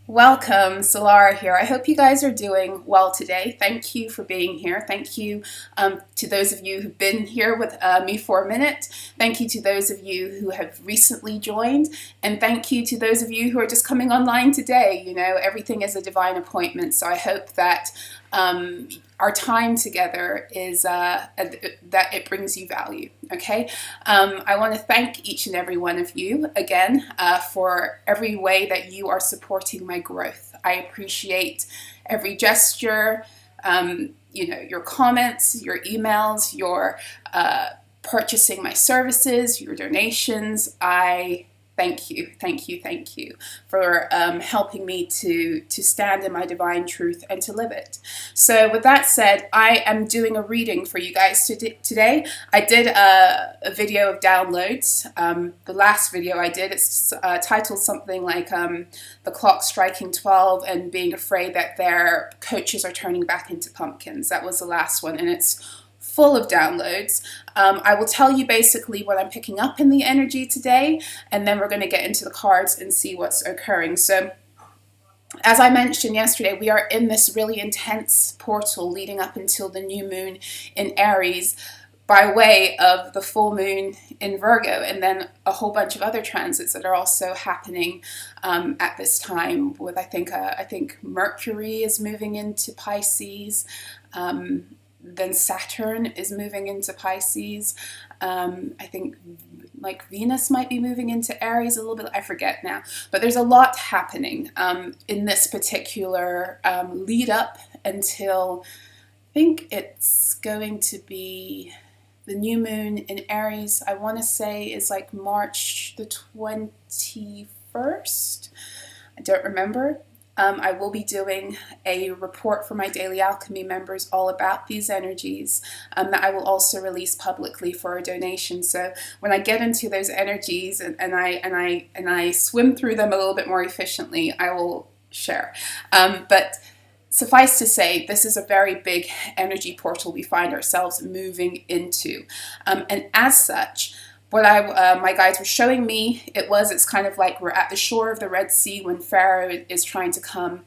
Welcome, Solara here. I hope you guys are doing well today. Thank you for being here. Thank you to those of you who've been here with me for a minute. Thank you to those of you who have recently joined. And thank you to those of you who are just coming online today. You know, everything is a divine appointment. So I hope that our time together is that it brings you value. Okay, I want to thank each and every one of you again for every way that you are supporting my growth. I appreciate every gesture, you know, your comments, your emails, your purchasing my services, your donations. I thank you for helping me to stand in my divine truth and to live it. So with that said, I am doing a reading for you guys today. I did a video of downloads. The last video I did, it's titled something like the clock striking 12 and being afraid that their coaches are turning back into pumpkins. That was the last one, and it's full of downloads. I will tell you basically what I'm picking up in the energy today, and then we're going to get into the cards and see what's occurring. So as I mentioned yesterday, we are in this really intense portal leading up until the new moon in Aries by way of the full moon in Virgo, and then a whole bunch of other transits that are also happening at this time with I think Mercury is moving into Pisces. Then Saturn is moving into Pisces. I think like Venus might be moving into Aries a little bit. I forget now. But there's a lot happening in this particular lead up until I think it's going to be the new moon in Aries. I want to say is like March the 21st. I don't remember. I will be doing a report for my Daily Alchemy members all about these energies that I will also release publicly for a donation. So when I get into those energies and I swim through them a little bit more efficiently, I will share. But suffice to say, this is a very big energy portal we find ourselves moving into. And as such, what my guides were showing me, it's kind of like we're at the shore of the Red Sea when Pharaoh is trying to come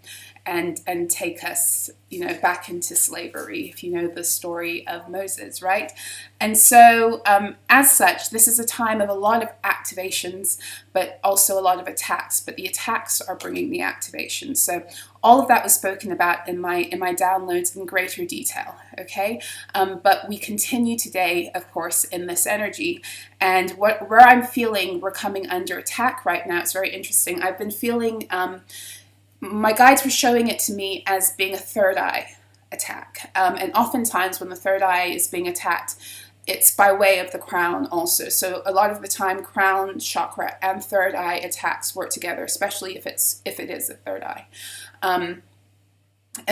and take us, you know, back into slavery, if you know the story of Moses, right? And so as such, this is a time of a lot of activations, but also a lot of attacks, but the attacks are bringing the activation. So all of that was spoken about in my downloads in greater detail, okay? But we continue today, of course, in this energy. And where I'm feeling we're coming under attack right now, it's very interesting. I've been feeling, my guides were showing it to me as being a third eye attack. And oftentimes when the third eye is being attacked, it's by way of the crown also. So a lot of the time, crown chakra and third eye attacks work together, especially if it is a third eye. And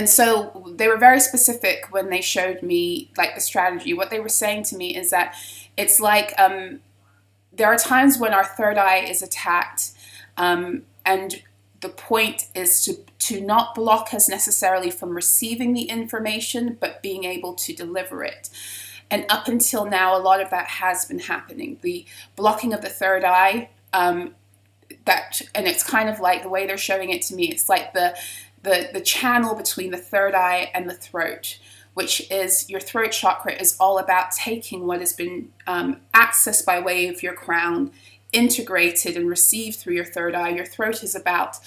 so they were very specific when they showed me like the strategy. What they were saying to me is that it's like there are times when our third eye is attacked, and the point is to not block us necessarily from receiving the information, but being able to deliver it. And up until now, a lot of that has been happening. The blocking of the third eye, and it's kind of like the way they're showing it to me, it's like the channel between the third eye and the throat, which is your throat chakra is all about taking what has been accessed by way of your crown, integrated and received through your third eye. Your throat is about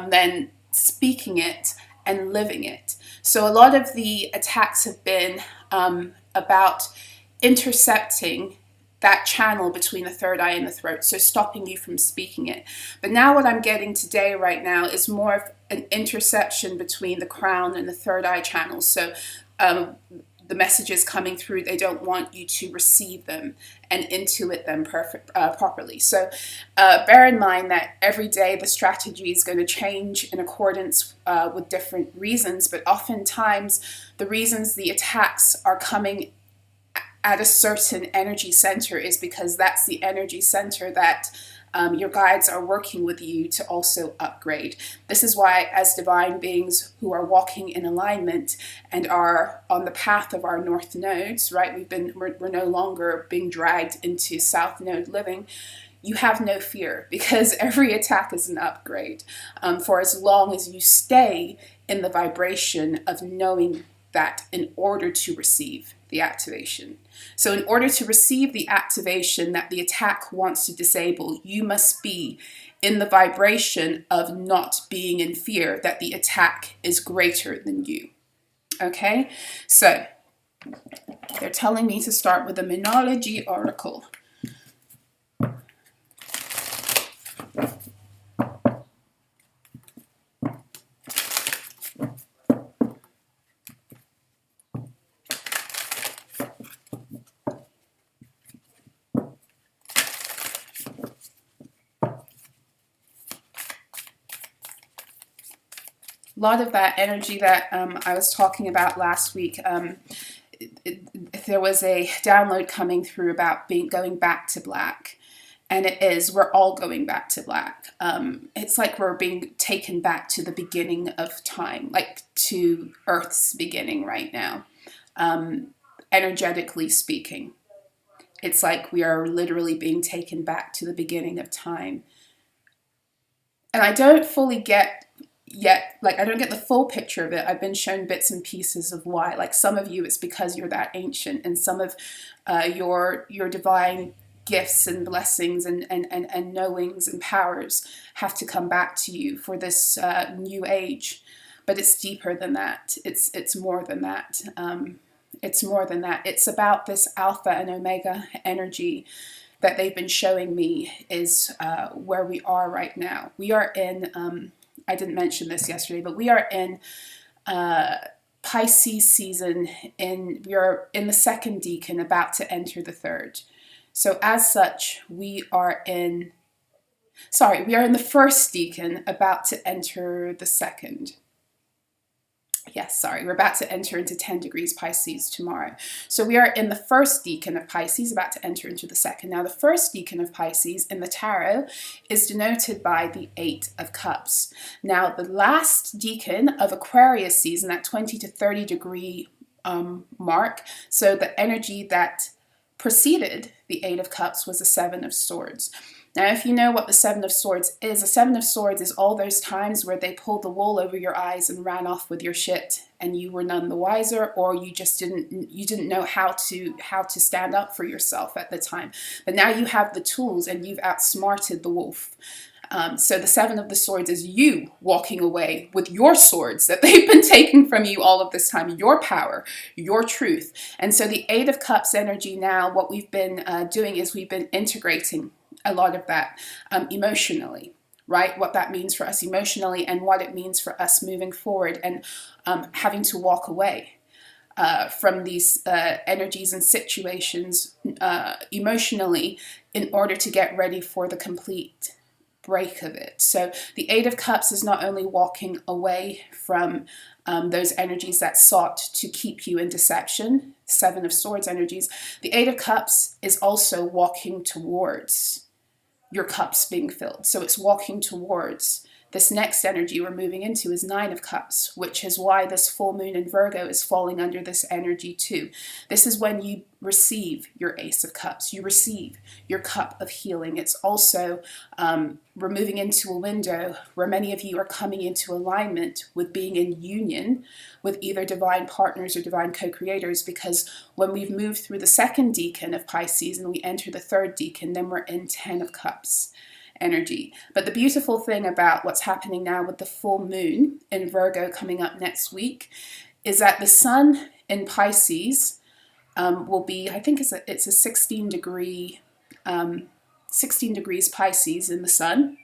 then speaking it and living it. So a lot of the attacks have been about intercepting that channel between the third eye and the throat, so stopping you from speaking it. But now what I'm getting today right now is more of an interception between the crown and the third eye channels. So the messages coming through, they don't want you to receive them and intuit them properly. So bear in mind that every day the strategy is going to change in accordance with different reasons, but oftentimes the reasons the attacks are coming at a certain energy center is because that's the energy center that your guides are working with you to also upgrade. This is why, as divine beings who are walking in alignment and are on the path of our north nodes, right? We're no longer being dragged into south node living. you have no fear, because every attack is an upgrade, for as long as you stay in the vibration of knowing that in order to receive the activation. So in order to receive the activation that the attack wants to disable, you must be in the vibration of not being in fear that the attack is greater than you. Okay, so they're telling me to start with the Monology Oracle. A lot of that energy that I was talking about last week, there was a download coming through about going back to black. And it is, we're all going back to black. It's like we're being taken back to the beginning of time, like to Earth's beginning right now, energetically speaking. It's like we are literally being taken back to the beginning of time. And I don't fully get yet, like I don't get the full picture of it. I've been shown bits and pieces of why. Like some of you, it's because you're that ancient, and some of your divine gifts and blessings and knowings and powers have to come back to you for this new age. But it's deeper than that. It's more than that. It's more than that. It's about this alpha and omega energy that they've been showing me is where we are right now. We are in, I didn't mention this yesterday, but we are in Pisces season. We are in the second decan, about to enter the third. So as such, we are in the first decan, about to enter the second. Yes, sorry, we're about to enter into 10 degrees Pisces tomorrow. So we are in the first decan of Pisces, about to enter into the second. Now, the first decan of Pisces in the tarot is denoted by the 8 of Cups. Now, the last decan of Aquarius season, that 20 to 30 degree mark, so the energy that preceded the 8 of Cups was the 7 of Swords. Now, if you know what the 7 of Swords is, the 7 of Swords is all those times where they pulled the wool over your eyes and ran off with your shit, and you were none the wiser, or you just didn't know how to stand up for yourself at the time. But now you have the tools and you've outsmarted the wolf. So the 7 of the Swords is you walking away with your swords that they've been taking from you all of this time, your power, your truth. And so the 8 of Cups energy now, what we've been doing is we've been integrating a lot of that emotionally, right? What that means for us emotionally and what it means for us moving forward, and having to walk away from these energies and situations emotionally in order to get ready for the complete break of it. So the 8 of Cups is not only walking away from those energies that sought to keep you in deception, 7 of Swords energies. The 8 of Cups is also walking towards your cups being filled. So it's walking towards this next energy we're moving into is 9 of Cups, which is why this full moon in Virgo is falling under this energy too. This is when you receive your Ace of Cups. You receive your cup of healing. It's also we're moving into a window where many of you are coming into alignment with being in union with either divine partners or divine co-creators, because when we've moved through the second decan of Pisces and we enter the third decan, then we're in 10 of Cups energy. But the beautiful thing about what's happening now with the full moon in Virgo coming up next week is that the sun in Pisces will be, I think it's a 16 degrees Pisces in the sun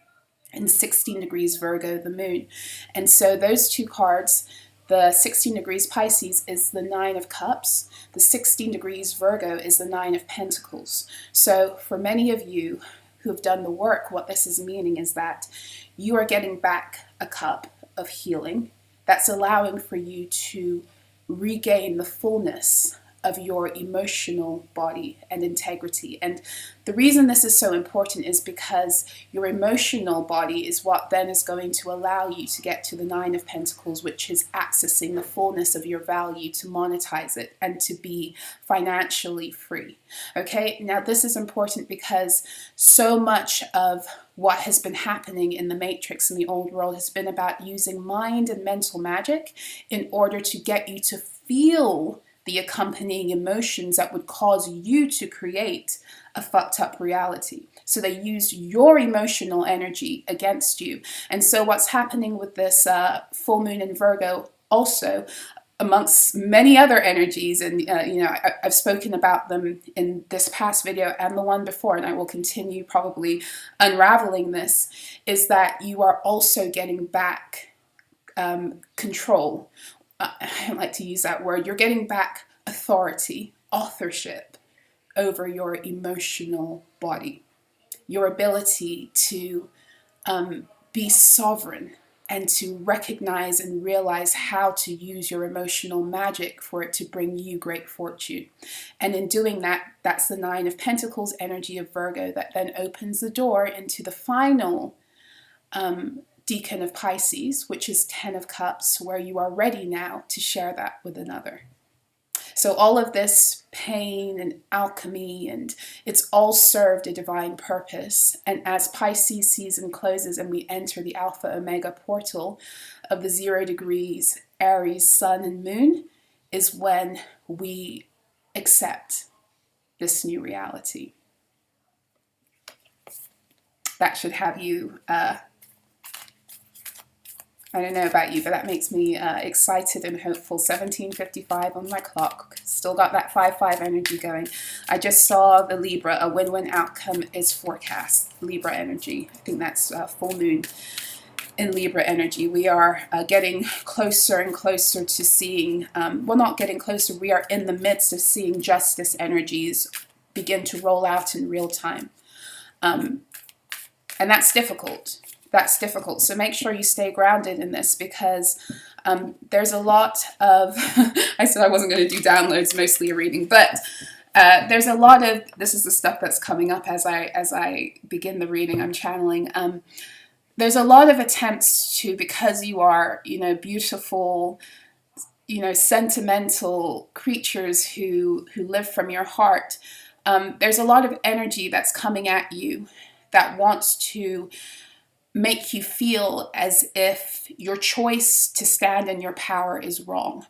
and 16 degrees Virgo the moon. And so those two cards, the 16 degrees Pisces is the 9 of Cups, the 16 degrees Virgo is the 9 of Pentacles. So for many of you who have done the work, what this is meaning is that you are getting back a cup of healing that's allowing for you to regain the fullness of your emotional body and integrity. And the reason this is so important is because your emotional body is what then is going to allow you to get to the Nine of Pentacles, which is accessing the fullness of your value, to monetize it and to be financially free. Okay, now this is important because so much of what has been happening in the Matrix in the old world has been about using mind and mental magic in order to get you to feel the accompanying emotions that would cause you to create a fucked up reality. So they used your emotional energy against you. And so what's happening with this full moon in Virgo also, amongst many other energies, and I've spoken about them in this past video and the one before, and I will continue probably unraveling this, is that you are also getting back control. I don't like to use that word. You're getting back authority, authorship over your emotional body, your ability to be sovereign and to recognize and realize how to use your emotional magic for it to bring you great fortune. And in doing that, that's the Nine of Pentacles energy of Virgo that then opens the door into the final decan of Pisces, which is 10 of Cups, where you are ready now to share that with another. So all of this pain and alchemy, and it's all served a divine purpose. And as Pisces season closes and we enter the Alpha Omega portal of the 0 degrees Aries sun and moon, is when we accept this new reality. That should have you I don't know about you, but that makes me excited and hopeful. 17:55 on my clock. Still got that 5-5 energy going. I just saw the Libra, a win-win outcome is forecast. Libra energy. I think that's full moon in Libra energy. We are getting closer and closer to seeing, well, not getting closer, we are in the midst of seeing justice energies begin to roll out in real time. And that's difficult. That's difficult. So make sure you stay grounded in this, because there's a lot of, I said I wasn't going to do downloads, mostly a reading, but there's a lot of, this is the stuff that's coming up as I begin the reading, I'm channeling. There's a lot of attempts to, because you are, beautiful, sentimental creatures who live from your heart, there's a lot of energy that's coming at you that wants to make you feel as if your choice to stand in your power is wrong.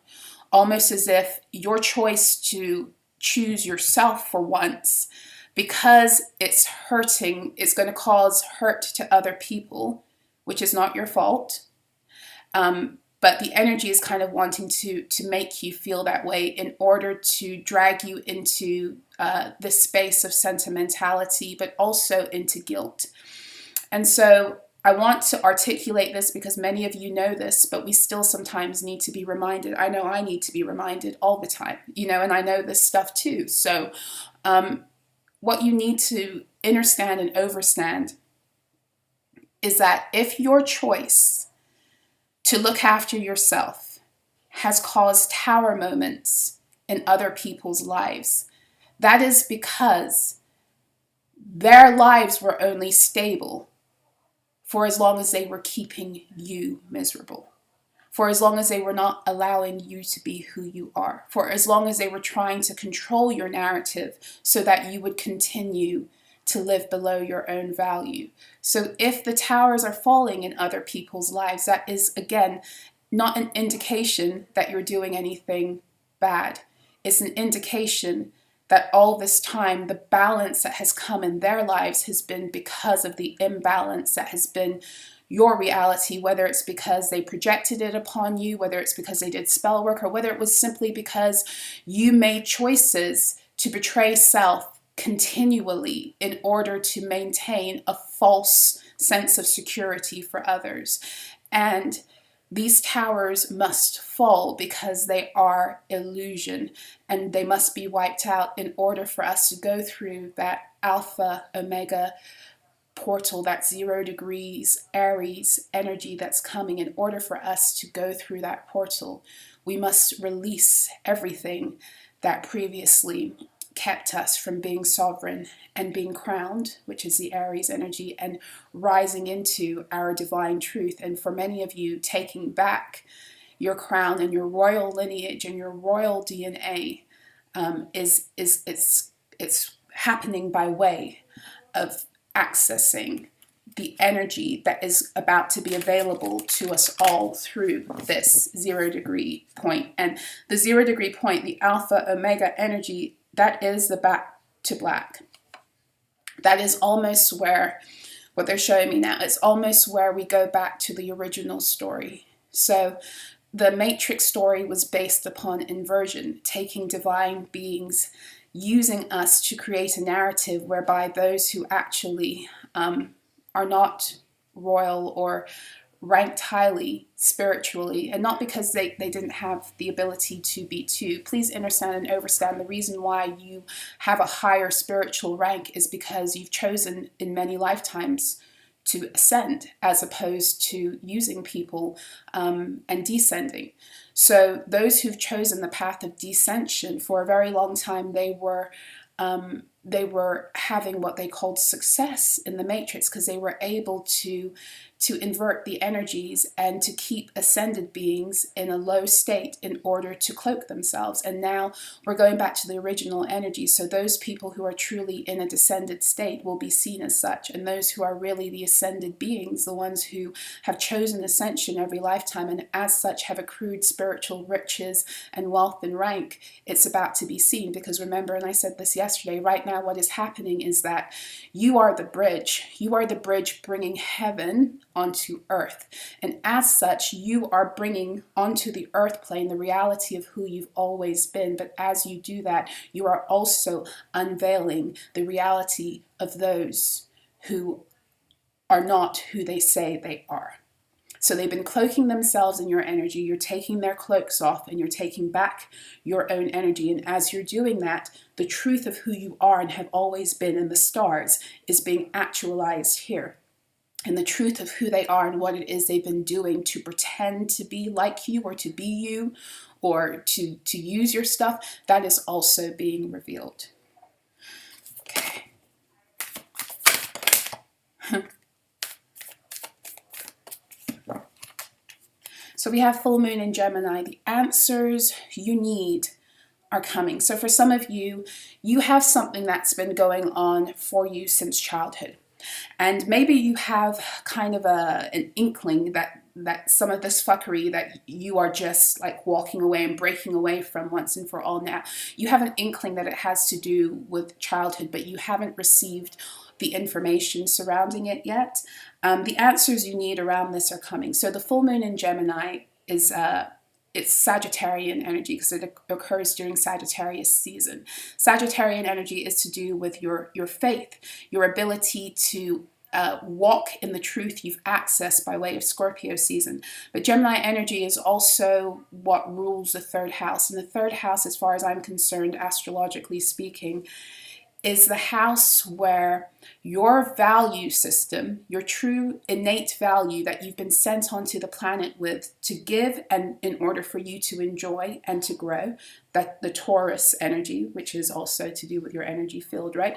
Almost as if your choice to choose yourself for once, because it's hurting, it's going to cause hurt to other people, which is not your fault. But the energy is kind of wanting to make you feel that way in order to drag you into this space of sentimentality, but also into guilt. And so I want to articulate this because many of you know this, but we still sometimes need to be reminded. I know I need to be reminded all the time, and I know this stuff too. So what you need to understand and overstand is that if your choice to look after yourself has caused tower moments in other people's lives, that is because their lives were only stable for as long as they were keeping you miserable, for as long as they were not allowing you to be who you are, for as long as they were trying to control your narrative so that you would continue to live below your own value. So if the towers are falling in other people's lives, that is, again, not an indication that you're doing anything bad. It's an indication that all this time, the balance that has come in their lives has been because of the imbalance that has been your reality, whether it's because they projected it upon you, whether it's because they did spell work, or whether it was simply because you made choices to betray self continually in order to maintain a false sense of security for others. And these towers must fall because they are illusion, and they must be wiped out in order for us to go through that Alpha Omega portal, that 0 degrees Aries energy that's coming. In order for us to go through that portal, we must release everything that previously kept us from being sovereign and being crowned, which is the Aries energy, and rising into our divine truth. And for many of you, taking back your crown and your royal lineage and your royal DNA it's happening by way of accessing the energy that is about to be available to us all through this 0 degree point. And the 0 degree point, the alpha omega energy, that is the back to black. That is almost where, what they're showing me now, it's almost where we go back to the original story. So the Matrix story was based upon inversion, taking divine beings, using us to create a narrative whereby those who actually are not royal or ranked highly spiritually, and not because they didn't have the ability to be too. Please understand and overstand the reason why you have a higher spiritual rank is because you've chosen in many lifetimes to ascend as opposed to using people and descending. So those who've chosen the path of descension for a very long time, they were having what they called success in the matrix because they were able to invert the energies and to keep ascended beings in a low state in order to cloak themselves. And now we're going back to the original energy. So those people who are truly in a descended state will be seen as such. And those who are really the ascended beings, the ones who have chosen ascension every lifetime and as such have accrued spiritual riches and wealth and rank, it's about to be seen. Because remember, and I said this yesterday, right now what is happening is that you are the bridge. You are the bridge bringing heaven onto earth. And as such, you are bringing onto the earth plane the reality of who you've always been. But as you do that, you are also unveiling the reality of those who are not who they say they are. So they've been cloaking themselves in your energy. You're taking their cloaks off and you're taking back your own energy. And as you're doing that, the truth of who you are and have always been in the stars is being actualized here. And the truth of who they are and what it is they've been doing to pretend to be like you or to be you or to use your stuff, that is also being revealed. Okay. So we have full moon in Gemini. The answers you need are coming. So for some of you, you have something that's been going on for you since childhood. And maybe you have kind of an inkling that some of this fuckery that you are just like walking away and breaking away from once and for all now. You have an inkling that it has to do with childhood, but you haven't received the information surrounding it yet. The answers you need around this are coming. So the full moon in Gemini is it's Sagittarian energy because it occurs during Sagittarius season. Sagittarian energy is to do with your faith, your ability to walk in the truth you've accessed by way of Scorpio season. But Gemini energy is also what rules the third house. And the third house, as far as I'm concerned, astrologically speaking, is the house where your value system, your true innate value that you've been sent onto the planet with to give and in order for you to enjoy and to grow, that the Taurus energy, which is also to do with your energy field, right?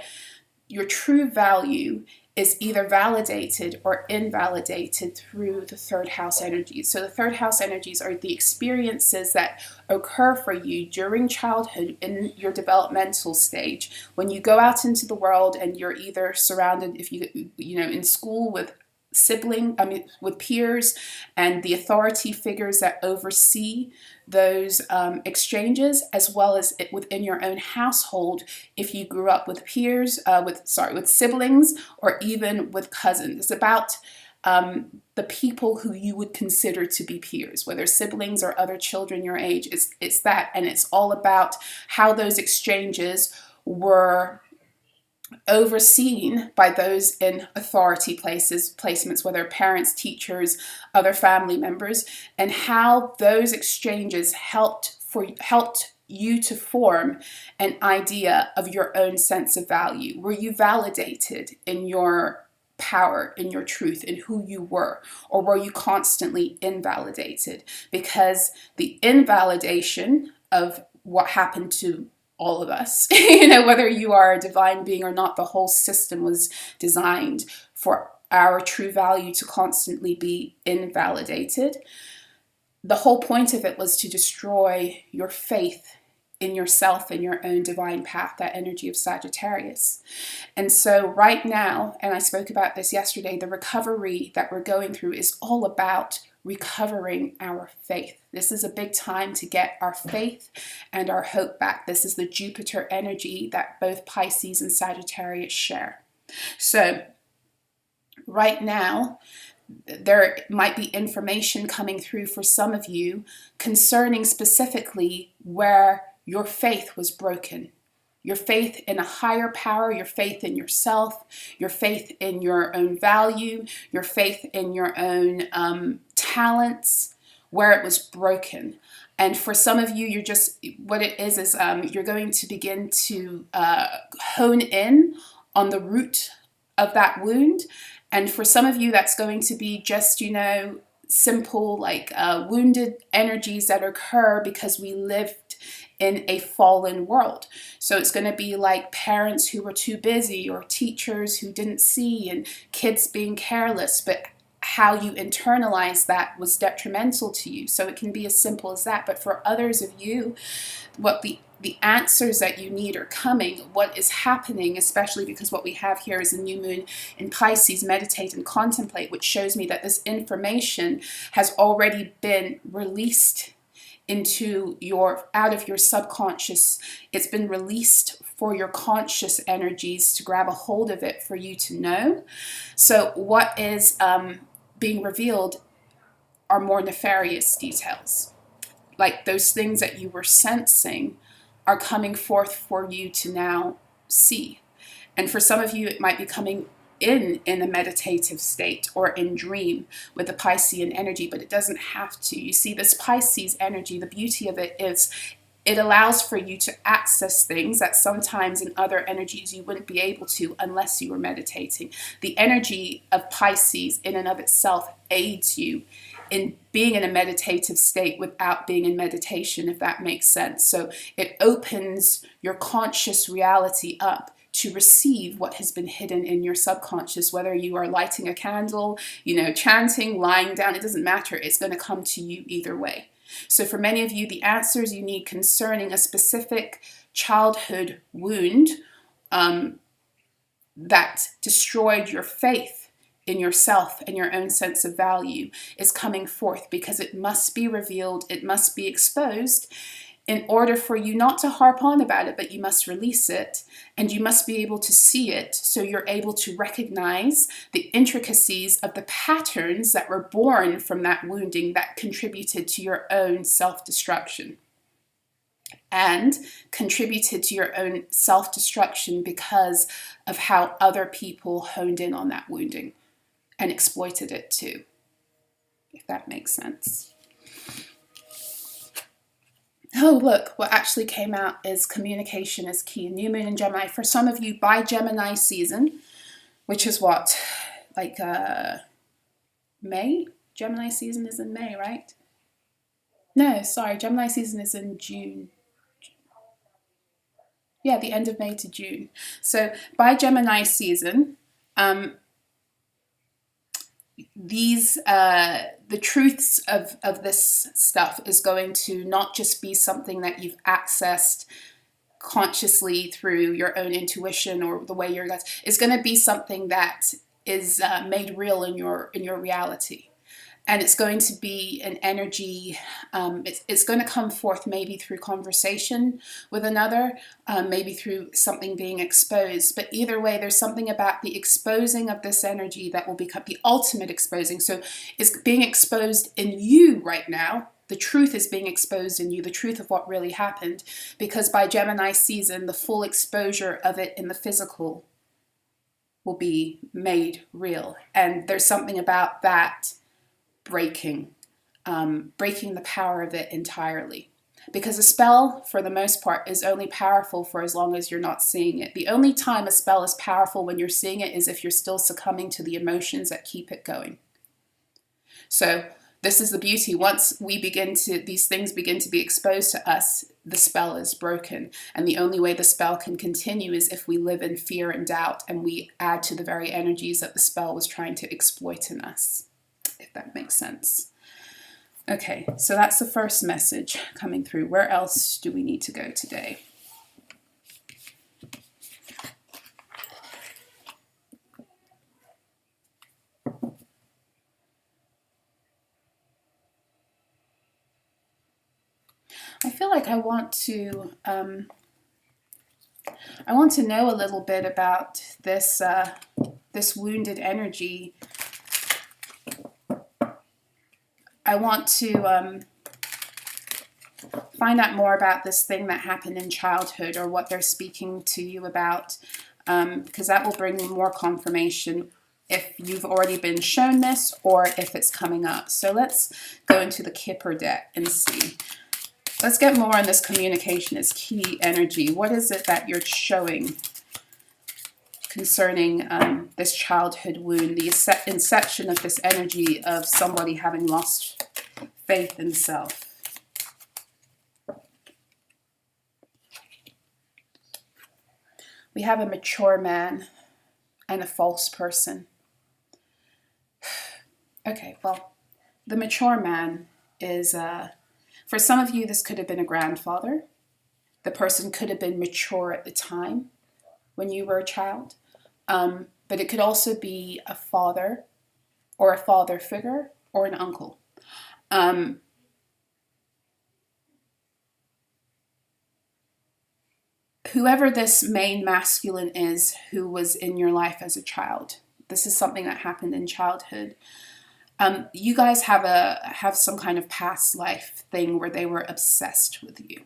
Your true value is either validated or invalidated through the third house energies. So the third house energies are the experiences that occur for you during childhood in your developmental stage. When you go out into the world and you're either surrounded, if you know, in school with with peers and the authority figures that oversee those exchanges, as well as within your own household, if you grew up with peers, with siblings, or even with cousins. It's about the people who you would consider to be peers, whether siblings or other children your age. It's that, and it's all about how those exchanges were overseen by those in authority placements, whether parents, teachers, other family members, and how those exchanges helped you to form an idea of your own sense of value. Were you validated in your power, in your truth, in who you were, or were you constantly invalidated? Because the invalidation of what happened to all of us. You know, whether you are a divine being or not, the whole system was designed for our true value to constantly be invalidated. The whole point of it was to destroy your faith in yourself and your own divine path, that energy of Sagittarius. And so right now, and I spoke about this yesterday, the recovery that we're going through is all about recovering our faith. This is a big time to get our faith and our hope back. This is the Jupiter energy that both Pisces and Sagittarius share. So right now, there might be information coming through for some of you concerning specifically where your faith was broken. Your faith in a higher power, your faith in yourself, your faith in your own value, your faith in your own talents, where it was broken. And for some of you, you're just, what it is you're going to begin to hone in on the root of that wound. And for some of you, that's going to be just, you know, simple, like wounded energies that occur because we lived in a fallen world. So it's going to be like parents who were too busy, or teachers who didn't see, and kids being careless, but how you internalize that was detrimental to you. So it can be as simple as that. But for others of you, what the answers that you need are coming. What is happening, especially because what we have here is a new moon in Pisces, meditate and contemplate, which shows me that this information has already been released into out of your subconscious. It's been released for your conscious energies to grab a hold of it, for you to know. So what is being revealed are more nefarious details. Like those things that you were sensing are coming forth for you to now see. And for some of you, it might be coming in a meditative state or in dream with the Piscean energy, but it doesn't have to. You see, this Pisces energy, the beauty of it is it allows for you to access things that sometimes in other energies you wouldn't be able to unless you were meditating. The energy of Pisces in and of itself aids you in being in a meditative state without being in meditation, if that makes sense. So it opens your conscious reality up to receive what has been hidden in your subconscious, whether you are lighting a candle, you know, chanting, lying down, it doesn't matter. It's going to come to you either way. So for many of you, the answers you need concerning a specific childhood wound that destroyed your faith in yourself and your own sense of value is coming forth, because it must be revealed, it must be exposed, in order for you not to harp on about it, but you must release it, and you must be able to see it, so you're able to recognize the intricacies of the patterns that were born from that wounding that contributed to your own self-destruction. And contributed to your own self-destruction because of how other people honed in on that wounding and exploited it too, if that makes sense. Oh, look, what actually came out is communication is key. New moon in Gemini. For some of you, by Gemini season, which is what, like May? Gemini season is in May, right? No, sorry, Gemini season is in June. Yeah, the end of May to June. So by Gemini season, the truths of this stuff is going to not just be something that you've accessed consciously through your own intuition or the way your guts. It's going to be something that is made real in your reality. And it's going to be an energy, it's going to come forth maybe through conversation with another, maybe through something being exposed. But either way, there's something about the exposing of this energy that will become the ultimate exposing. So it's being exposed in you right now. The truth is being exposed in you, the truth of what really happened. Because by Gemini season, the full exposure of it in the physical will be made real. And there's something about that breaking the power of it entirely. Because a spell, for the most part, is only powerful for as long as you're not seeing it. The only time a spell is powerful when you're seeing it is if you're still succumbing to the emotions that keep it going. So this is the beauty. Once these things begin to be exposed to us, the spell is broken. And the only way the spell can continue is if we live in fear and doubt, and we add to the very energies that the spell was trying to exploit in us, if that makes sense. Okay, so that's the first message coming through. Where else do we need to go today? I feel like I want to know a little bit about this this wounded energy. I want to find out more about this thing that happened in childhood, or what they're speaking to you about, because that will bring me more confirmation if you've already been shown this or if it's coming up. So let's go into the Kipper deck and see. Let's get more on this communication as key energy. What is it that you're showing concerning this childhood wound, the inception of this energy of somebody having lost faith in self? We have a mature man and a false person. Okay, well, the mature man is, for some of you, this could have been a grandfather. The person could have been mature at the time when you were a child. But it could also be a father, or a father figure, or an uncle. Whoever this main masculine is who was in your life as a child, this is something that happened in childhood. You guys have some kind of past life thing where they were obsessed with you.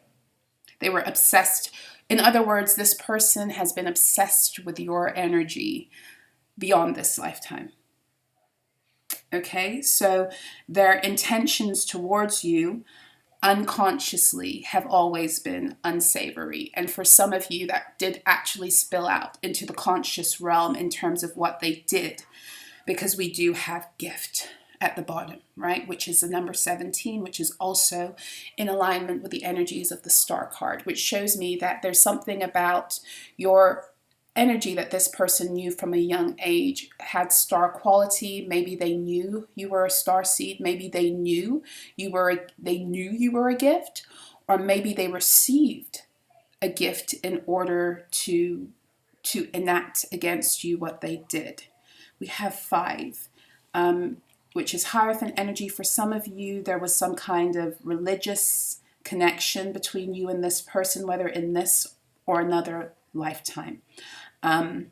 They were obsessed. In other words, this person has been obsessed with your energy beyond this lifetime. Okay, so their intentions towards you unconsciously have always been unsavory. And for some of you, that did actually spill out into the conscious realm in terms of what they did, because we do have gift at the bottom, right? Which is the number 17, which is also in alignment with the energies of the star card, which shows me that there's something about your energy that this person knew from a young age had star quality. Maybe they knew you were a star seed. Maybe they knew you were a gift, or maybe they received a gift in order to enact against you what they did. We have 5. Which is Hierophant energy. For some of you, there was some kind of religious connection between you and this person, whether in this or another lifetime. I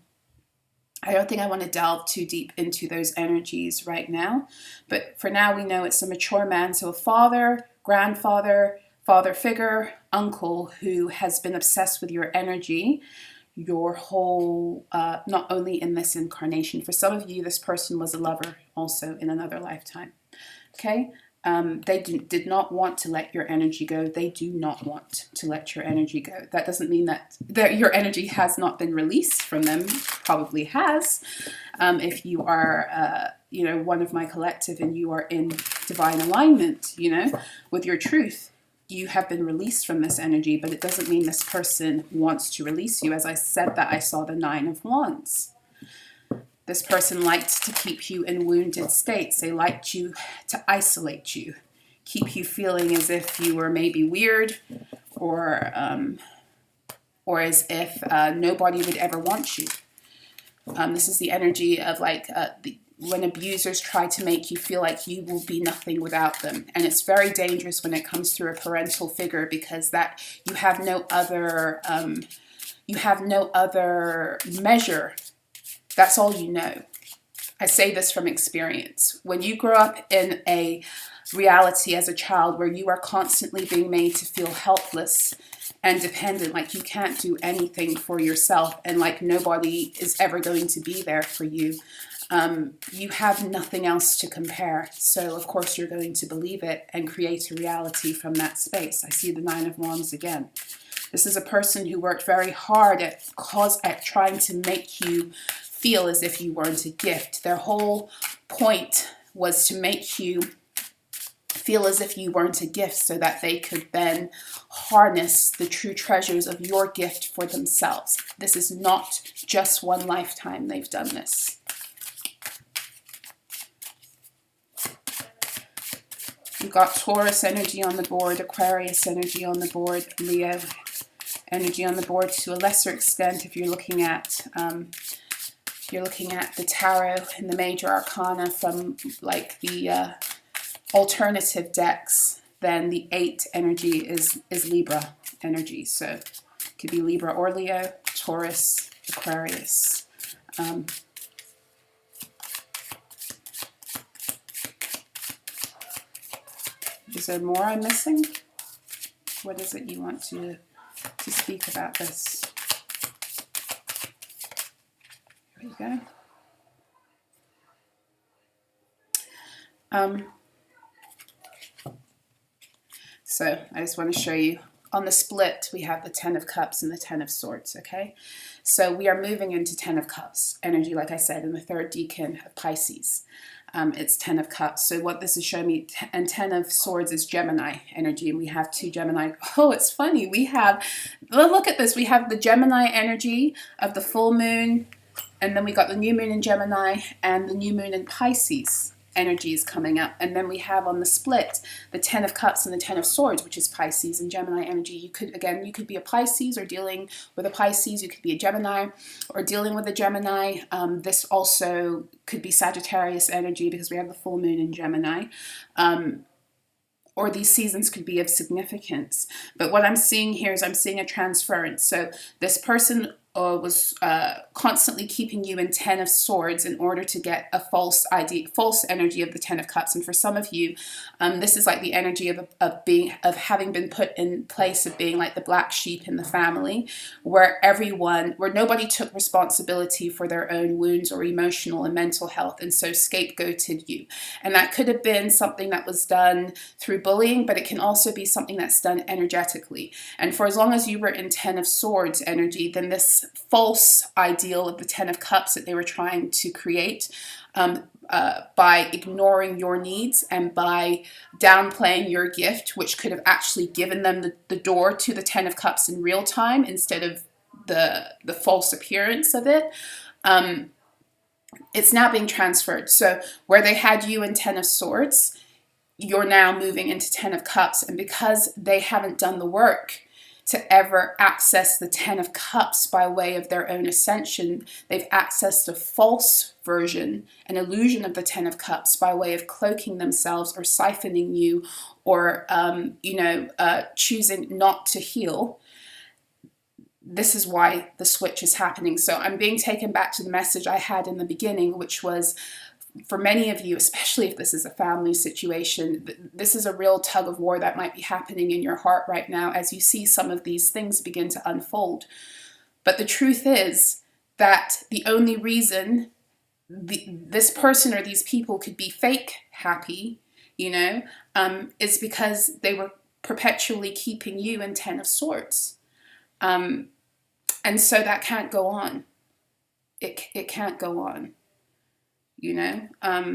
don't think I want to delve too deep into those energies right now, but for now we know it's a mature man, so a father, grandfather, father figure, uncle who has been obsessed with your energy your whole, not only in this incarnation. For some of you, this person was a lover also in another lifetime. Okay? They did not want to let your energy go. They do not want to let your energy go. That doesn't mean that your energy has not been released from them. Probably has. If you are, one of my collective and you are in divine alignment, with your truth, you have been released from this energy, but it doesn't mean this person wants to release you. As I said that, I saw the 9 of Wands. This person liked to keep you in wounded states. They liked you to isolate you, keep you feeling as if you were maybe weird, or as if nobody would ever want you. This is the energy of when abusers try to make you feel like you will be nothing without them. And it's very dangerous when it comes through a parental figure, because that you have no other measure. That's all you know. I say this from experience. When you grow up in a reality as a child where you are constantly being made to feel helpless and dependent, like you can't do anything for yourself, and like nobody is ever going to be there for you, you have nothing else to compare. So of course you're going to believe it and create a reality from that space. I see the 9 of Wands again. This is a person who worked very hard at trying to make you feel as if you weren't a gift. Their whole point was to make you feel as if you weren't a gift, so that they could then harness the true treasures of your gift for themselves. This is not just one lifetime they've done this. You've got Taurus energy on the board, Aquarius energy on the board, Leo energy on the board to a lesser extent if you're looking at the tarot and the major arcana from like the alternative decks. Then the 8 energy is Libra energy, so it could be Libra or Leo, Taurus, Aquarius. Is there more I'm missing? What is it you want to speak about this? There you go. So I just want to show you, on the split, we have the 10 of Cups and the 10 of Swords, okay? So we are moving into 10 of Cups energy, like I said, in the third decan of Pisces. It's 10 of Cups. So what this is showing me, and 10 of Swords is Gemini energy, and we have 2 Gemini. Oh, it's funny. We have, look at this. We have the Gemini energy of the full moon, and then we got the new moon in Gemini and the new moon in Pisces. Energy is coming up, and then we have on the split the 10 of Cups and the 10 of Swords, which is Pisces and Gemini energy. You could be a Pisces or dealing with a Pisces. You could be a Gemini or dealing with a Gemini. This also could be Sagittarius energy because we have the full moon in Gemini. Or these seasons could be of significance. But what I'm seeing here is I'm seeing a transference. So this person was constantly keeping you in 10 of Swords in order to get a false energy of the 10 of Cups. And for some of you, this is like the energy of having been put in place of being like the black sheep in the family, where nobody took responsibility for their own wounds or emotional and mental health, and so scapegoated you. And that could have been something that was done through bullying, but it can also be something that's done energetically. And for as long as you were in 10 of Swords energy, then this false ideal of the 10 of Cups that they were trying to create by ignoring your needs and by downplaying your gift, which could have actually given them the door to the 10 of Cups in real time instead of the false appearance of it. It's now being transferred. So where they had you in 10 of Swords, you're now moving into 10 of Cups. And because they haven't done the work to ever access the 10 of Cups by way of their own ascension, they've accessed a false version, an illusion of the 10 of Cups by way of cloaking themselves or siphoning you or, choosing not to heal. This is why the switch is happening. So I'm being taken back to the message I had in the beginning, which was, for many of you, especially if this is a family situation, this is a real tug of war that might be happening in your heart right now as you see some of these things begin to unfold. But the truth is that the only reason this person or these people could be fake happy, is because they were perpetually keeping you in 10 of Swords. And so that can't go on. It can't go on. I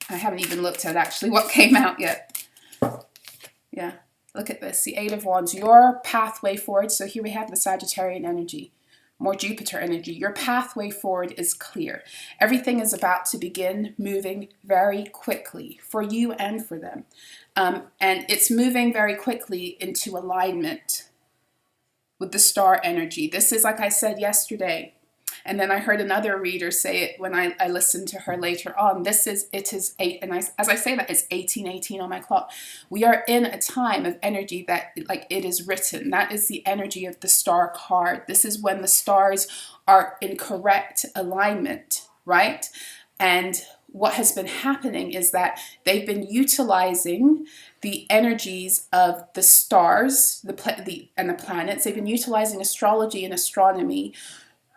haven't even looked at actually what came out yet. Yeah, look at this, the 8 of Wands, your pathway forward. So here we have the Sagittarian energy, more Jupiter energy. Your pathway forward is clear. Everything is about to begin moving very quickly for you and for them. And it's moving very quickly into alignment with the star energy. This is, like I said yesterday, and then I heard another reader say it when I listened to her later on. As I say that, it's 1818 on my clock. We are in a time of energy that, like it is written, that is the energy of the star card. This is when the stars are in correct alignment, right? And what has been happening is that they've been utilizing the energies of the stars and the planets. They've been utilizing astrology and astronomy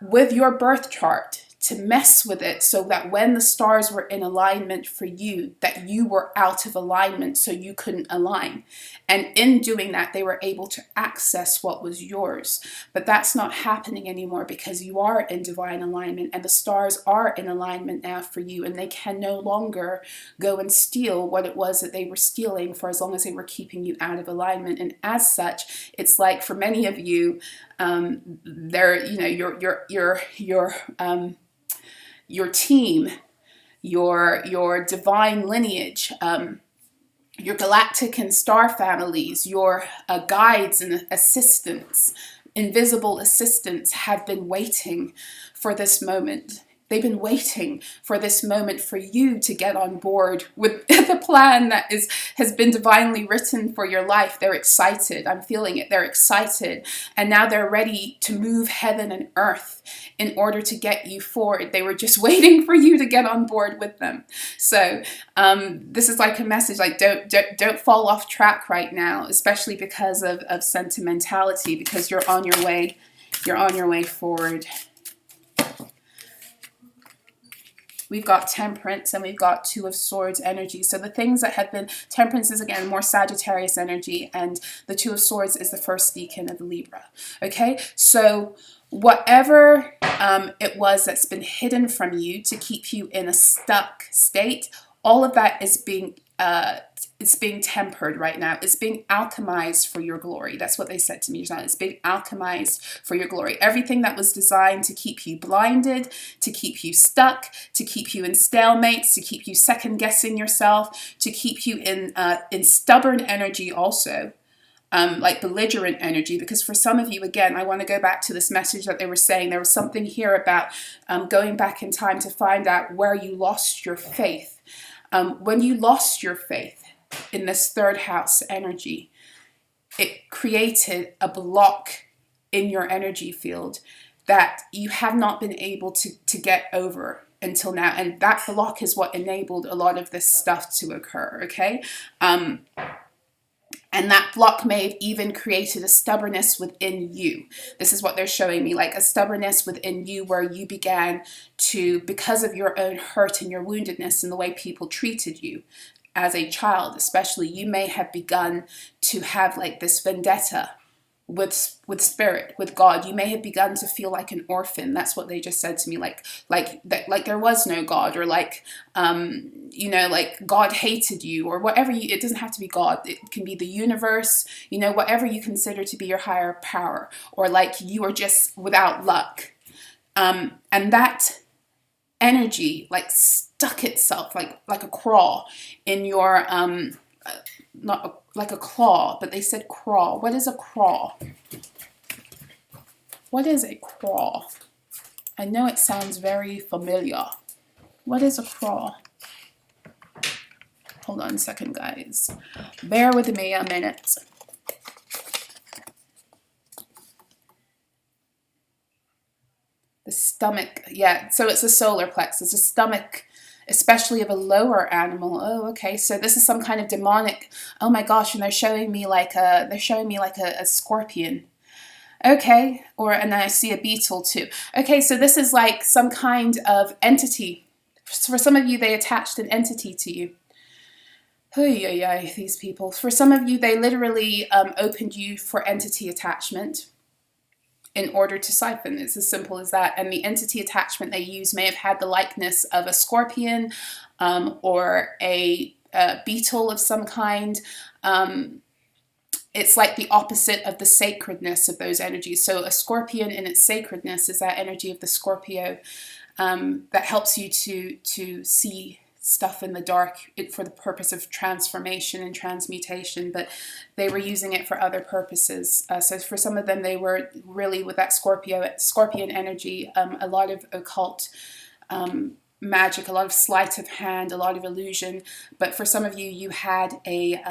with your birth chart to mess with it, so that when the stars were in alignment for you, that you were out of alignment, so you couldn't align. And in doing that, they were able to access what was yours. But that's not happening anymore, because you are in divine alignment, and the stars are in alignment now for you, and they can no longer go and steal what it was that they were stealing, for as long as they were keeping you out of alignment. And as such, it's like for many of you, your team, your divine lineage, your galactic and star families, your guides and assistants, invisible assistants, have been waiting for this moment. They've been waiting for this moment for you to get on board with the plan that has been divinely written for your life. They're excited. I'm feeling it. They're excited. And now they're ready to move heaven and earth in order to get you forward. They were just waiting for you to get on board with them. So this is like a message, like don't fall off track right now, especially because of sentimentality, because you're on your way. You're on your way forward. We've got Temperance, and we've got Two of Swords energy. So the things that had been, Temperance is again more Sagittarius energy, and the Two of Swords is the first decan of Libra. Okay, so whatever it was that's been hidden from you to keep you in a stuck state, all of that is being it's being tempered right now. It's being alchemized for your glory. That's what they said to me just now. It's being alchemized for your glory. Everything that was designed to keep you blinded, to keep you stuck, to keep you in stalemates, to keep you second guessing yourself, to keep you in stubborn energy also. Like belligerent energy, because for some of you, again, I want to go back to this message that they were saying. There was something here about going back in time to find out where you lost your faith. When you lost your faith in this third house energy, it created a block in your energy field that you have not been able to get over until now. And that block is what enabled a lot of this stuff to occur, okay? And that block may have even created a stubbornness within you. This is what they're showing me, like a stubbornness within you where you began to, because of your own hurt and your woundedness and the way people treated you as a child, especially, you may have begun to have like this vendetta with spirit, with God. You may have begun to feel like an orphan. That's what they just said to me, like there was no God, or like like God hated you, or whatever. It doesn't have to be God. It can be the universe, whatever you consider to be your higher power, or like you are just without luck. And that energy like stuck itself like a crawl in your not like a claw, but they said crawl. What is a crawl? What is a crawl? I know it sounds very familiar. What is a crawl? Hold on a second, guys. Bear with me a minute. The stomach, yeah, so it's a solar plexus, a stomach, especially of a lower animal. Oh, okay, so this is some kind of demonic. Oh my gosh, and they're showing me like a scorpion. Okay, and I see a beetle too. Okay, so this is like some kind of entity. For some of you, they attached an entity to you. These people. For some of you, they literally opened you for entity attachment in order to siphon. It's as simple as that. And the entity attachment they use may have had the likeness of a scorpion or a beetle of some kind. It's like the opposite of the sacredness of those energies. So a scorpion in its sacredness is that energy of the Scorpio that helps you to see stuff in the dark for the purpose of transformation and transmutation, but they were using it for other purposes. So for some of them, they were really with that scorpion energy, a lot of occult magic, a lot of sleight of hand, a lot of illusion. But for some of you, you had a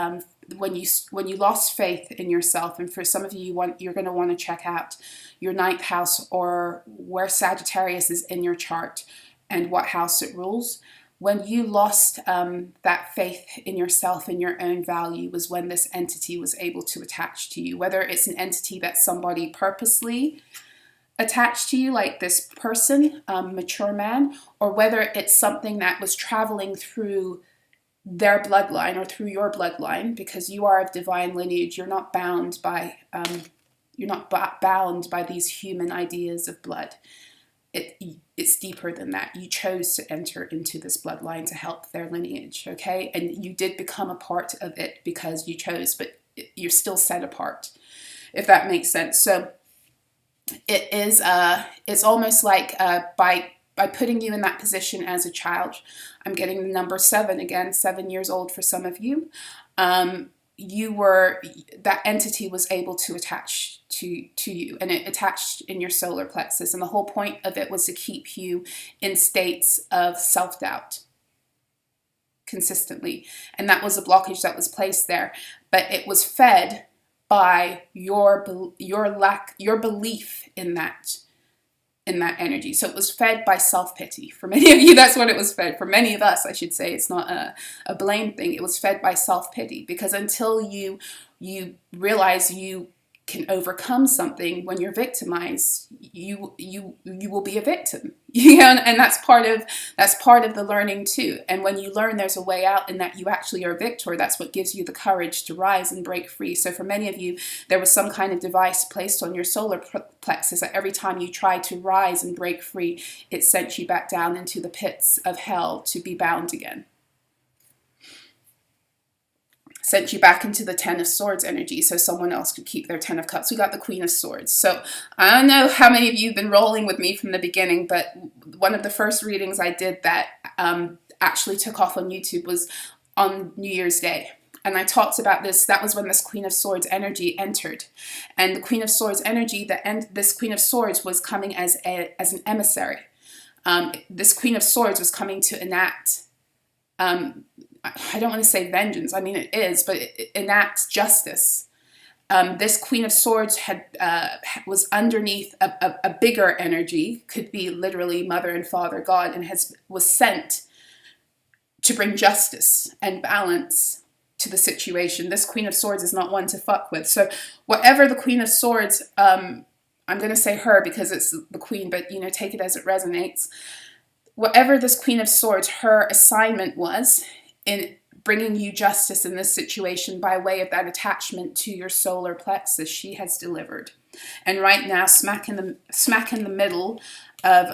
when you lost faith in yourself, and for some of you, you're going to want to check out your 9th house, or where Sagittarius is in your chart and what house it rules. When you lost that faith in yourself and your own value was when this entity was able to attach to you, whether it's an entity that somebody purposely attached to you, like this person, mature man, or whether it's something that was traveling through their bloodline or through your bloodline, because you are of divine lineage. You're not bound by bound by these human ideas of blood. It's deeper than that. You chose to enter into this bloodline to help their lineage, okay? And you did become a part of it because you chose, but you're still set apart, if that makes sense. So it is, it's almost like by putting you in that position as a child, I'm getting the number 7 again, 7 years old for some of you. That entity was able to attach to you, and it attached in your solar plexus. And the whole point of it was to keep you in states of self-doubt consistently. And that was a blockage that was placed there. But it was fed by your belief in that energy. So it was fed by self-pity. For many of you, that's what it was fed. For many of us, I should say, it's not a blame thing. It was fed by self-pity, because until you realize you can overcome something when you're victimized, you will be a victim. And that's part of the learning too. And when you learn there's a way out and that you actually are a victor, that's what gives you the courage to rise and break free. So for many of you, there was some kind of device placed on your solar plexus that every time you tried to rise and break free, it sent you back down into the pits of hell to be bound again. Sent you back into the 10 of Swords energy so someone else could keep their 10 of Cups. We got the Queen of Swords. So I don't know how many of you have been rolling with me from the beginning, but one of the first readings I did that actually took off on YouTube was on New Year's Day. And I talked about this. That was when this Queen of Swords energy entered. And the Queen of Swords energy, this Queen of Swords was coming as an emissary. This Queen of Swords was coming to enact I don't want to say vengeance. I mean, it is, but it enacts justice. This Queen of Swords was underneath a bigger energy, could be literally Mother and Father God, and was sent to bring justice and balance to the situation. This Queen of Swords is not one to fuck with. So whatever the Queen of Swords, I'm going to say her because it's the Queen, but take it as it resonates. Whatever this Queen of Swords, her assignment was in bringing you justice in this situation by way of that attachment to your solar plexus, she has delivered. And right now, smack in the middle of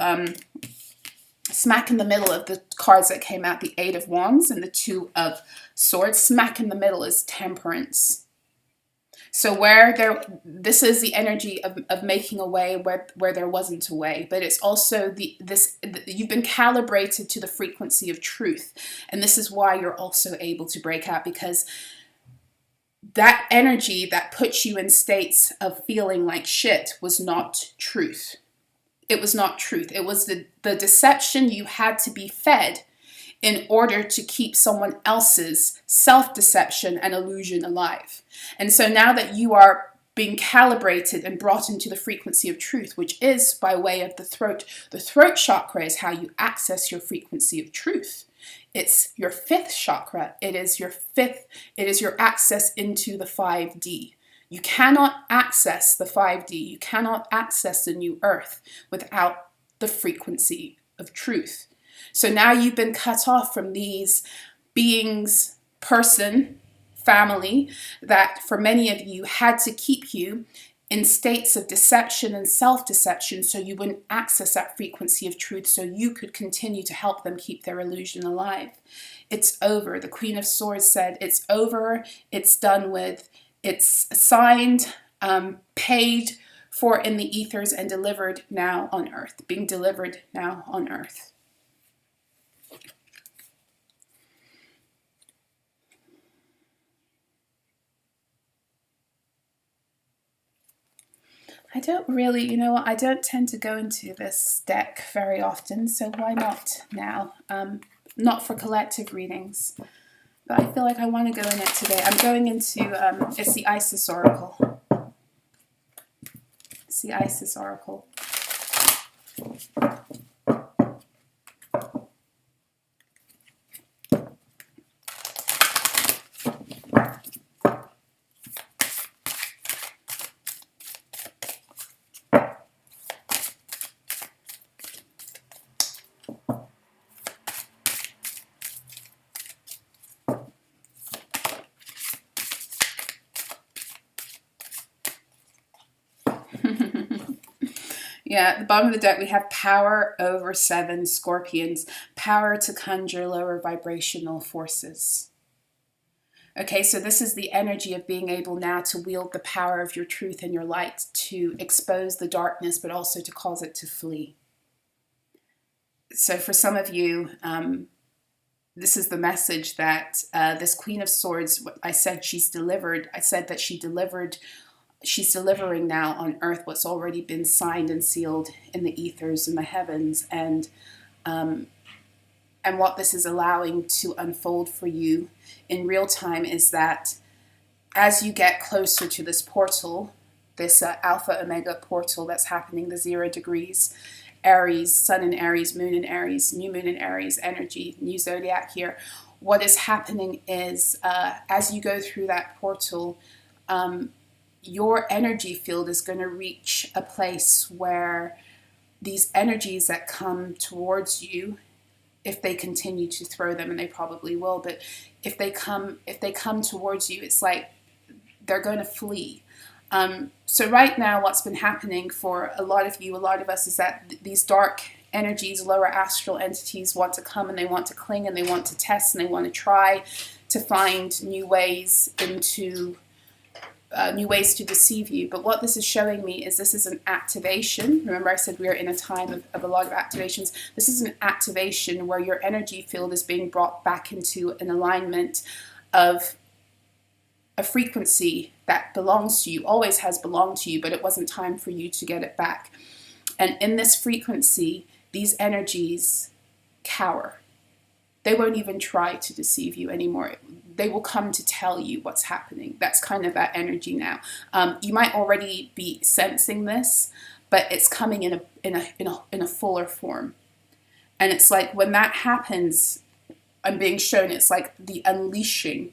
the cards that came out, the 8 of Wands and the 2 of Swords, smack in the middle is Temperance. So this is the energy of making a way where there wasn't a way, but it's also you've been calibrated to the frequency of truth. And this is why you're also able to break out, because that energy that puts you in states of feeling like shit was not truth. It was not truth. It was the deception you had to be fed in order to keep someone else's self-deception and illusion alive. And so now that you are being calibrated and brought into the frequency of truth, which is by way of the throat chakra is how you access your frequency of truth. It's your 5th chakra. It is your access into the 5D. You cannot access the 5D. You cannot access the new earth without the frequency of truth. So now you've been cut off from these beings, person, family, that for many of you had to keep you in states of deception and self-deception so you wouldn't access that frequency of truth so you could continue to help them keep their illusion alive. It's over. The Queen of Swords said, it's over, it's done with, it's signed, paid for in the ethers and delivered now on earth, being delivered now on earth. I don't really, I don't tend to go into this deck very often, so why not now? Not for collective readings, but I feel like I want to go in it today. I'm going into, it's the Isis Oracle. It's the Isis Oracle. Yeah, at the bottom of the deck we have power over 7 scorpions, power to conjure lower vibrational forces. Okay, so this is the energy of being able now to wield the power of your truth and your light to expose the darkness, but also to cause it to flee. So for some of you, this is the message that this Queen of Swords, I said she's delivered. I said that she's delivering now on earth what's already been signed and sealed in the ethers and the heavens. And what this is allowing to unfold for you in real time is that as you get closer to this portal, this Alpha Omega portal that's happening, the 0 degrees, Aries, Sun in Aries, Moon in Aries, New Moon in Aries energy, new zodiac here. What is happening is as you go through that portal, your energy field is going to reach a place where these energies that come towards you, if they continue to throw them, and they probably will, but if they come towards you, it's like they're going to flee. So right now what's been happening for a lot of you, a lot of us, is that these dark energies, lower astral entities want to come and they want to cling and they want to test and they want to try to find new ways to deceive you. But what this is showing me is this is an activation. Remember I said we are in a time of a lot of activations. This is an activation where your energy field is being brought back into an alignment of a frequency that belongs to you, always has belonged to you, but it wasn't time for you to get it back. And in this frequency, these energies cower. They won't even try to deceive you anymore. They will come to tell you what's happening. That's kind of that energy now. You might already be sensing this, but it's coming in a fuller form. And it's like when that happens, I'm being shown it's like the unleashing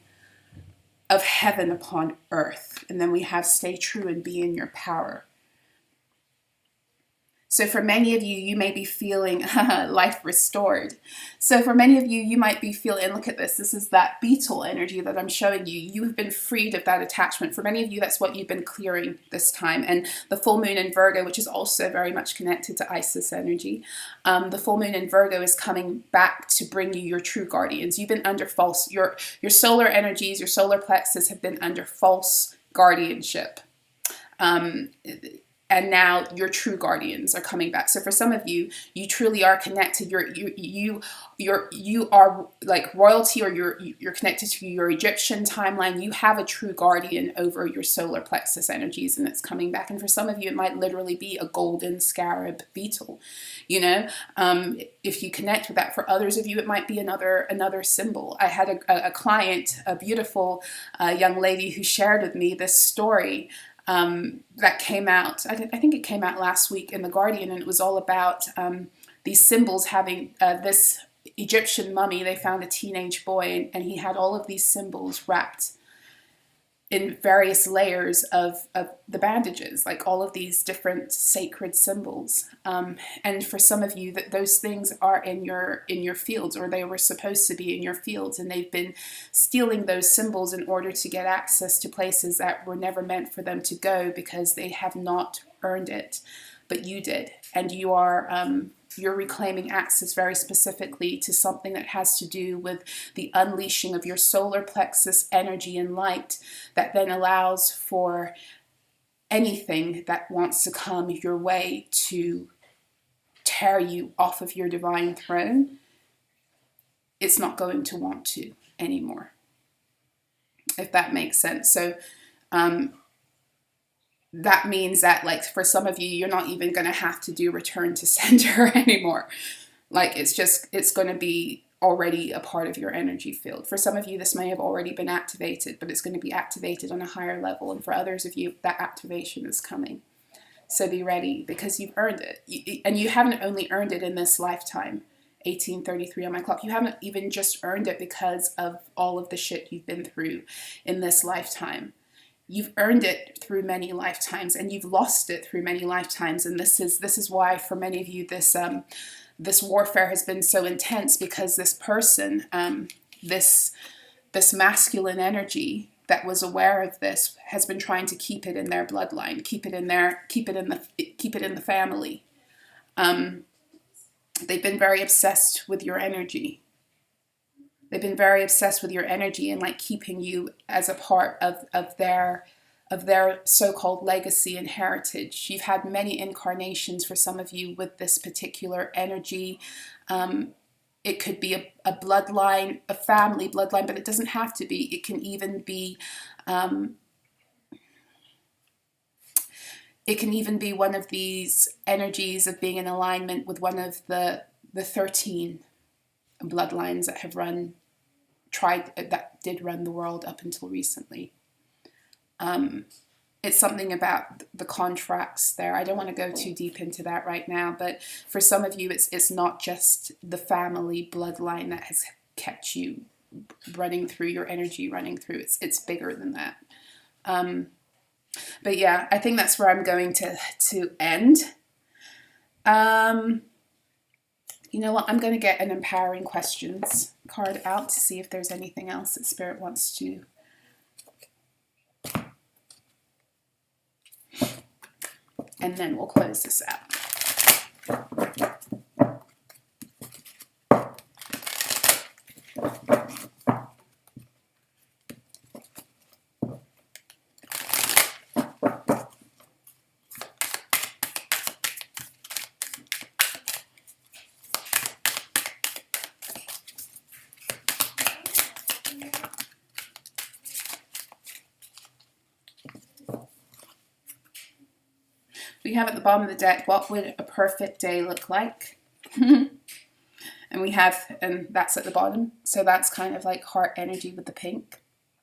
of heaven upon earth. And then we have stay true and be in your power. So for many of you, you may be feeling life restored. So for many of you, you might be feeling, look at this, this is that beetle energy that I'm showing you. You have been freed of that attachment. For many of you, that's what you've been clearing this time. And the full moon in Virgo, which is also very much connected to Isis energy, the full moon in Virgo is coming back to bring you your true guardians. You've been under false, your solar energies, your solar plexus have been under false guardianship. And now your true guardians are coming back. So for some of you, you truly are connected. You are like royalty, or you're connected to your Egyptian timeline. You have a true guardian over your solar plexus energies, and it's coming back. And for some of you, it might literally be a golden scarab beetle. You know, if you connect with that. For others of you, it might be another symbol. I had a client, a beautiful young lady, who shared with me this story. That came out, I think it came out last week in The Guardian, and it was all about these symbols having this Egyptian mummy. They found a teenage boy, and he had all of these symbols wrapped in various layers of the bandages, like all of these different sacred symbols. And for some of you, those things are in your fields, or they were supposed to be in your fields, and they've been stealing those symbols in order to get access to places that were never meant for them to go, because they have not earned it, but you did. And you are you're reclaiming access very specifically to something that has to do with the unleashing of your solar plexus energy and light, that then allows for anything that wants to come your way to tear you off of your divine throne. It's not going to want to anymore, if that makes sense. So that means that, like, for some of you, you're not even going to have to do return to sender anymore. Like, it's going to be already a part of your energy field. For some of you, this may have already been activated, but it's going to be activated on a higher level. And for others of you, that activation is coming. So be ready, because you've earned it. And you haven't only earned it in this lifetime. 1833 on my clock. You haven't even just earned it because of all of the shit you've been through in this lifetime. You've earned it through many lifetimes, and you've lost it through many lifetimes. And this is why for many of you this warfare has been so intense, because this person, this masculine energy that was aware of this, has been trying to keep it in their bloodline, keep it in the family. They've been very obsessed with your energy. They've been very obsessed with your energy and like keeping you as a part of their so-called legacy and heritage. You've had many incarnations for some of you with this particular energy. It could be a bloodline, a family bloodline, but it doesn't have to be. It can even be one of these energies of being in alignment with one of the 13 bloodlines that have did run the world up until recently. It's something about the contracts there. I don't want to go too deep into that right now, but for some of you, it's not just the family bloodline that has kept you running through, your energy running through. It's bigger than that. But yeah, I think that's where I'm going to end. You know what? I'm going to get an empowering questions card out to see if there's anything else that Spirit wants to. And then we'll close this out. We have at the bottom of the deck, what would a perfect day look like? And that's at the bottom. So that's kind of like heart energy with the pink.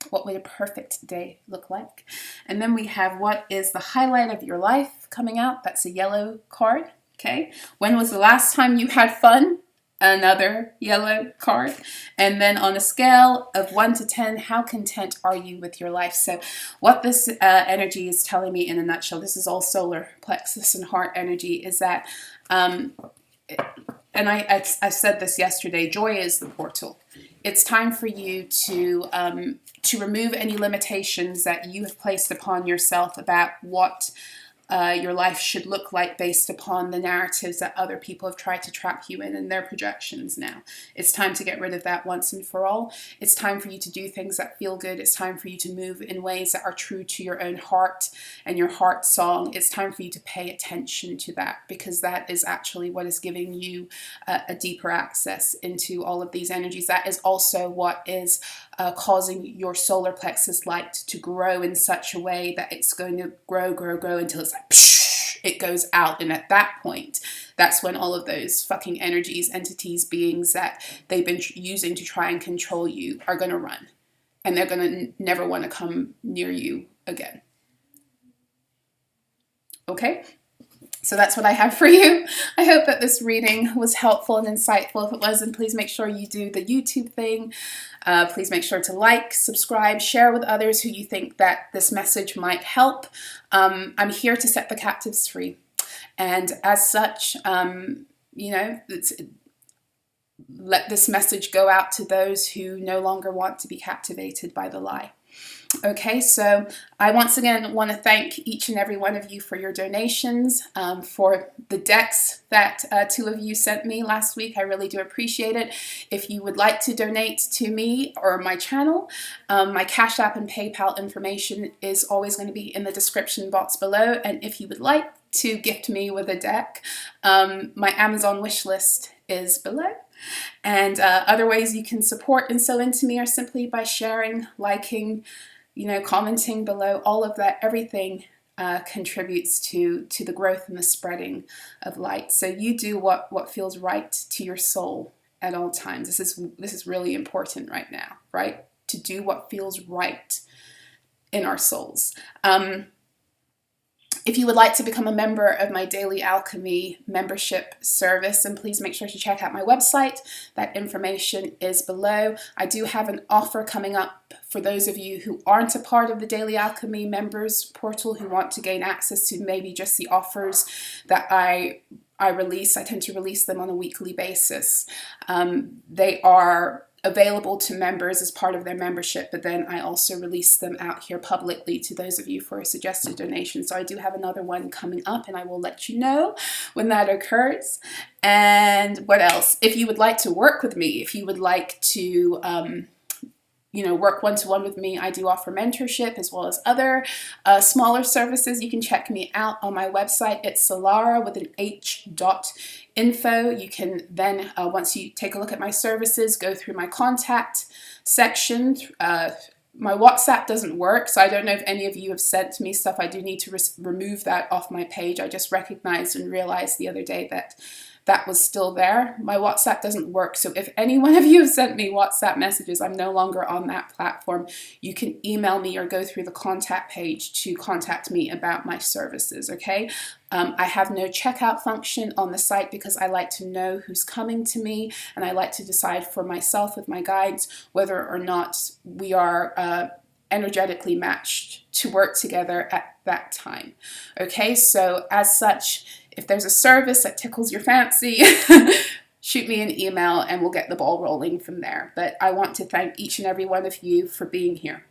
What would a perfect day look like? And then we have, what is the highlight of your life coming out? That's a yellow card. Okay. When was the last time you had fun? Another yellow card. And then on a scale of 1 to 10, how content are you with your life? So what this energy is telling me in a nutshell, this is all solar plexus and heart energy, is that, and I said this yesterday, joy is the portal. It's time for you to remove any limitations that you have placed upon yourself about what your life should look like based upon the narratives that other people have tried to trap you in and their projections now. It's time to get rid of that once and for all. It's time for you to do things that feel good. It's time for you to move in ways that are true to your own heart and your heart song. It's time for you to pay attention to that, because that is actually what is giving you a deeper access into all of these energies. That is also what is causing your solar plexus light to grow in such a way that it's going to grow until it's like it goes out. And at that point, that's when all of those fucking energies, entities, beings that they've been using to try and control you are going to run, and they're going to never want to come near you again. Okay? So that's what I have for you. I hope that this reading was helpful and insightful. If it wasn't, please make sure you do the YouTube thing. Please make sure to like, subscribe, share with others who you think that this message might help. I'm here to set the captives free. And as such, let this message go out to those who no longer want to be captivated by the lie. Okay, so I once again want to thank each and every one of you for your donations, for the decks that 2 of you sent me last week. I really do appreciate it. If you would like to donate to me or my channel, my Cash App and PayPal information is always going to be in the description box below. And if you would like to gift me with a deck, my Amazon wish list is below. And other ways you can support and sew into me are simply by sharing, liking, commenting below. All of that, everything contributes to the growth and the spreading of light. So you do what feels right to your soul at all times. This is really important right now, right? To do what feels right in our souls. If you would like to become a member of my Daily Alchemy membership service, then please make sure to check out my website. That information is below. I do have an offer coming up for those of you who aren't a part of the Daily Alchemy members portal, who want to gain access to maybe just the offers that I release. I tend to release them on a weekly basis. They are available to members as part of their membership, but then I also release them out here publicly to those of you for a suggested donation. So I do have another one coming up, and I will let you know when that occurs. And what else? If you would like to work with me, if you would like to work one-to-one with me, I do offer mentorship as well as other smaller services. You can check me out on my website. It's Solarah with an H.info. You can then, once you take a look at my services, go through my contact section. My WhatsApp doesn't work, so I don't know if any of you have sent me stuff. I do need to remove that off my page. I just recognized and realized the other day that that was still there. My WhatsApp doesn't work, so if any one of you have sent me WhatsApp messages, I'm no longer on that platform. You can email me or go through the contact page to contact me about my services, okay? I have no checkout function on the site because I like to know who's coming to me, and I like to decide for myself with my guides whether or not we are energetically matched to work together at that time. Okay, so as such, if there's a service that tickles your fancy, shoot me an email and we'll get the ball rolling from there. But I want to thank each and every one of you for being here.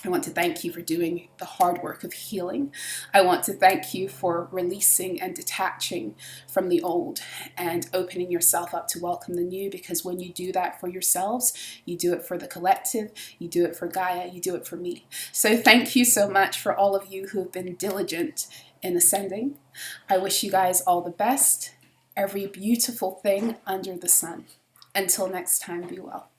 I want to thank you for doing the hard work of healing. I want to thank you for releasing and detaching from the old and opening yourself up to welcome the new, because when you do that for yourselves, you do it for the collective, you do it for Gaia, you do it for me. So thank you so much for all of you who have been diligent in ascending. I wish you guys all the best, every beautiful thing under the sun. Until next time, be well.